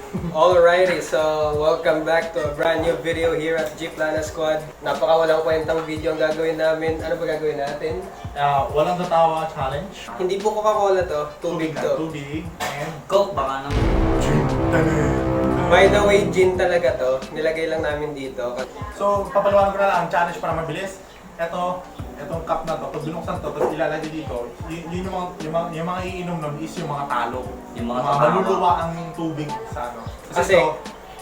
Alrighty, so welcome back to a brand new video here at Jeep Lana Squad. Napakawalang kwentang video ang gagawin namin. Ano ba gagawin natin? Walang Tatawa challenge. Hindi po Coca-Cola to, tubig to. Tubig and Coke baka naman. By the way, gin talaga to. Nilagay lang namin dito. So, papalawan ko na lang ang challenge para mabilis. Etong cup na to, pag binuksan to, tapos ilalagay dito, yung mga iinom nun is yung mga talo. Yung mga maluluwa ang tubig sa ano. Kasi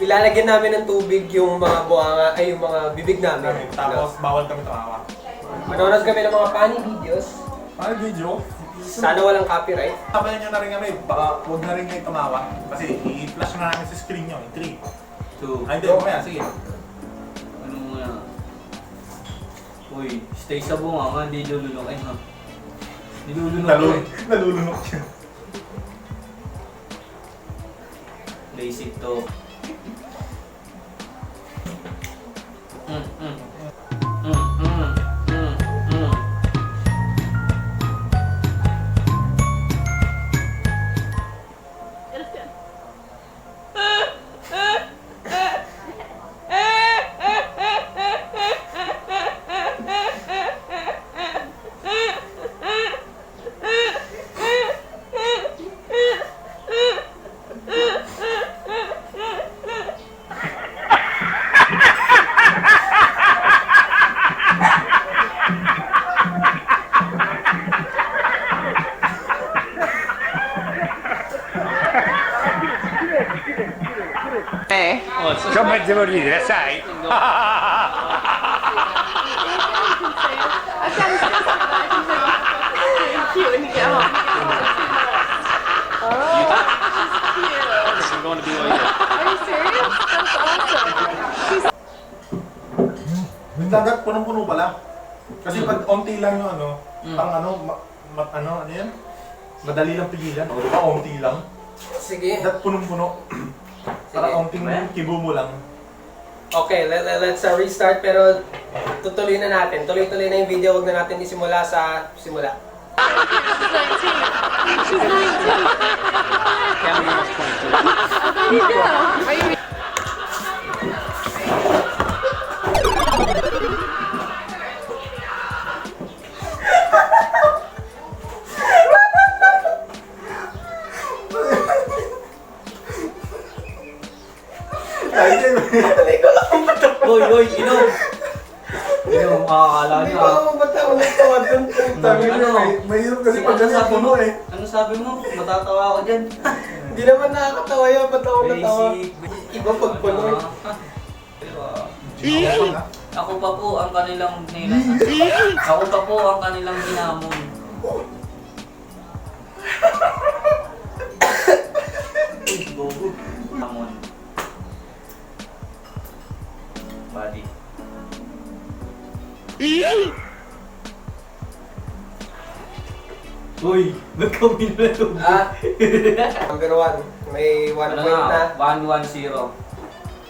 ilalagyan namin ng tubig yung mga buhanga, ay yung mga bibig namin. Tapos bawal kami tumawa. Manonood kami ng mga funny videos. Ano video? Sana walang copyright. Sabayan nyo na rin kami, baka huwag na rin kayo tumawa. Kasi i-flash na namin sa screen nyo, 3, 2, ay hindi, mamaya, sige. Ano muna? Uy, stay sa bunga nga, hindi lulunukin ha. Nilulunok ko eh. Nalulunok yun. Basic to. Ciò mezzo ridere, sai? I'm going to be like that. Are you serious? That's awesome. Yung dagat, punong-puno pala. Kasi pag onti lang yung ano, pang ano yan? Madali lang pigilan. O diba, onti lang. Sige. Dagat punong-puno. Para onting kibo mo lang. Okay, let's restart pero tutuloy na natin. Tuloy-tuloy na yung video, huwag na natin isimula sa simula. She's 19. Cameron was 22. Are you Hoy, inom! Inom, makakala Hindi nyo ko ah. ako ba't ako nagtawad dun? Mahirap kasi pag nasa puno eh. Ano sabi mo? Matatawa ako dyan. Hindi naman nakakatawa yun, ba't ako natawa? Basic. Iba pag puno. Ako pa po ang kanilang Ako pa po ang kanilang hinamon. Uy, gogo. Hamon. Body. Uy, ba't kami na ito? Number 1, may 1 Ano point na. na? 1-1-0.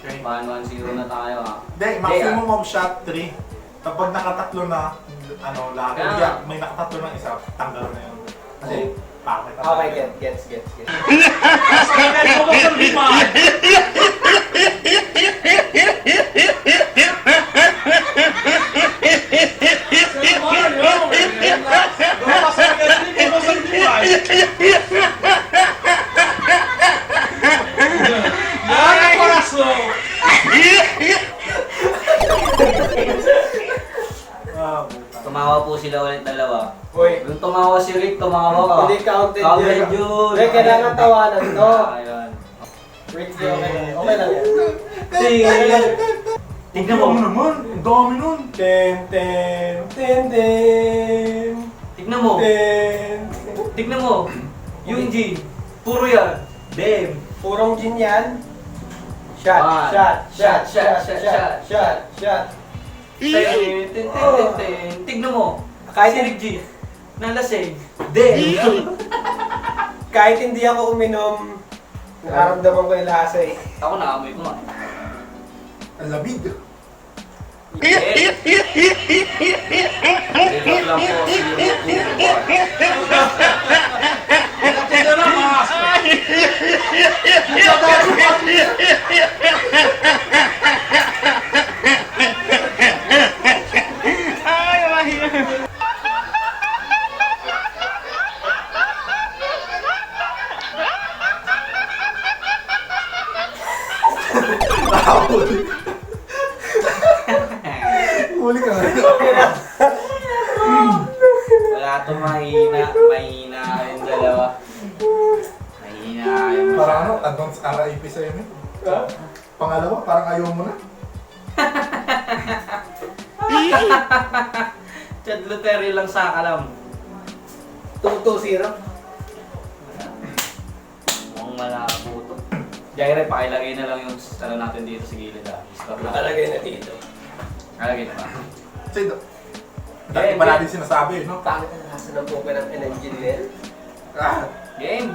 Okay. 1-1-0 na tayo ah. Hindi, maximum of shot 3. Kapag nakatatlo na, lahat. Yeah. May nakatatlo ng isa, tanggal na yun. Kasi, bakit? Okay, gets. Tumawa po sila ulit dalawa. Uy, Yung tumawa si Rick, tumawa ka. hindi counted Counted yun. yun. Hindi, kailangan tawanan to. Ayun. Rick, okay lang yan. Tignan mo. naman, ang dami nun. Ten. Tignan mo. Tignan mo. Yung G. Puro yan. Damn. Purong gin yan. Shot. Tignan mo. Kahit Si Rick G. Nalasing. Damn. Kahit hindi ako uminom, nararamdaman ko yung lasa eh. Ako naamoy ko nga. Ang labig. Ito lang po si YouTuber. Huli ka nga. Wala itong mahina yung dalawa. Mahina yung Parang ano, advance RIP sa'yo eh. Pangalawa, parang ayaw mo na. Chad Luteri lang sa kalam. 2-2-0. Mukhang malabo ito. Jireh, pakilagay na lang yung ano natin dito sa gilid ah. Stop na. Nakalagay na dito. Kalagay na ba? Kasi, dati pa natin sinasabi, no? Pangit ang lasa ng buka ng engineer. Ah, Game!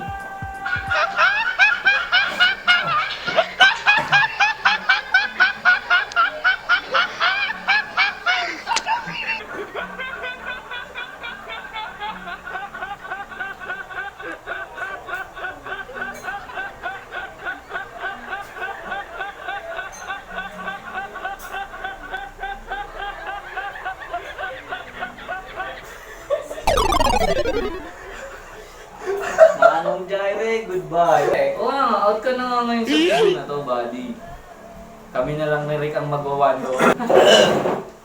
Manong Jireh, goodbye. Oo nga, out ka na nga ngayon sa video na to, buddy. Kami na lang ni Rick ang magwawando.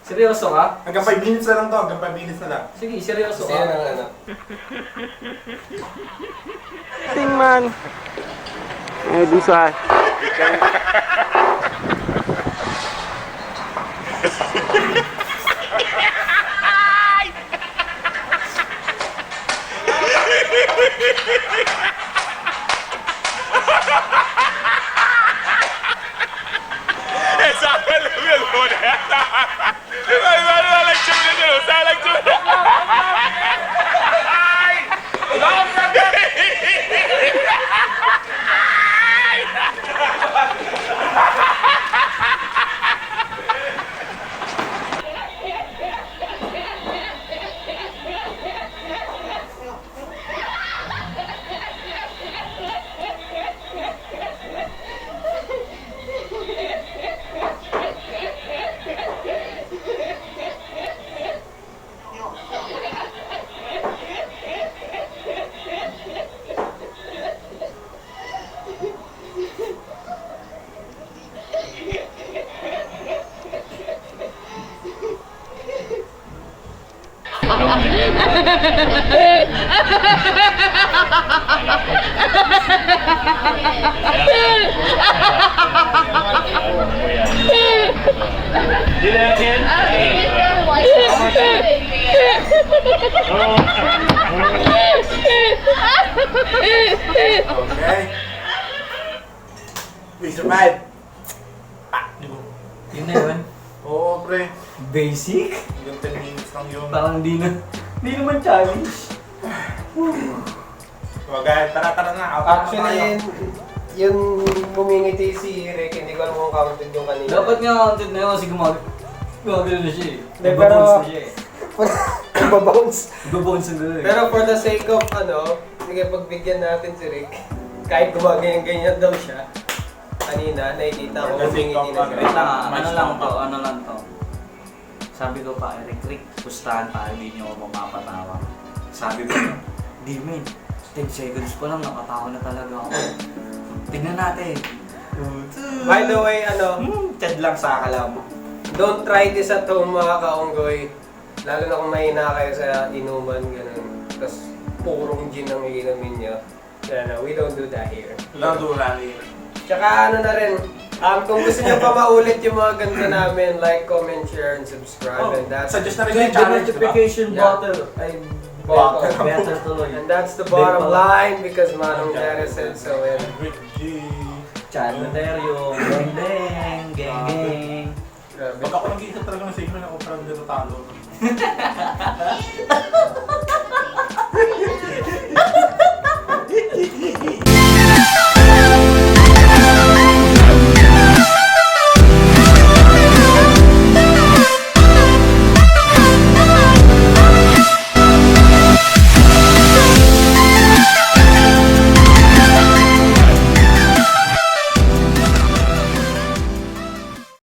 Seryoso ka? hanggang 5 minutes na lang to, hanggang 5 minutes na lang. Sige, seryoso Kasi yan ka. ang ano. Tingman. Eh, bisa. Do that again. Okay? We survived. Yun na yun. Oo, pre. Basic? Hanggang 10 minutes lang yun. Parang di naman challenge. So guys, tara na. Actually, yung bumingiti si Rick, hindi ko alam kung counted yung kanina. Dapat nga counted na yun kasi gumagano na siya eh. Hindi, Nagbabounce pero- na siya eh. Babounce. Nagbabounce na gano'n eh. Pero for the sake of ano, sige, pagbigyan natin si Rick, kahit gumaganyan-ganyan daw siya, kanina, nakikita ko bumingiti na Wait siya. lang, ano lang to. Sabi ko pa, Rick, pustahan pa, hindi niyo ako mapapatawa. Sabi ko, di men, 10 seconds pa lang, nakatawa na talaga ako. Tignan natin. By the way, ano, Chad lang sa akalam. don't try this at home mga kaunggoy. Lalo na kung mahina kayo sa inuman, ganun. Tapos purong gin ang iinumin nyo. No, we don't do that here. Lang do rally. Tsaka ano na rin, kung gusto nyo pa maulit yung mga ganda namin, like, comment, share, and subscribe. And that's Suggest na rin Click yung the challenge, notification Yeah. button. Ay, better tuloy. And that's the bottom line because Manong Jireh said so. And Rick G. Chad Materio, Beng Beng, Geng Geng. grabe. Pag ako nag-iisip talaga ng signal na opera dito talo.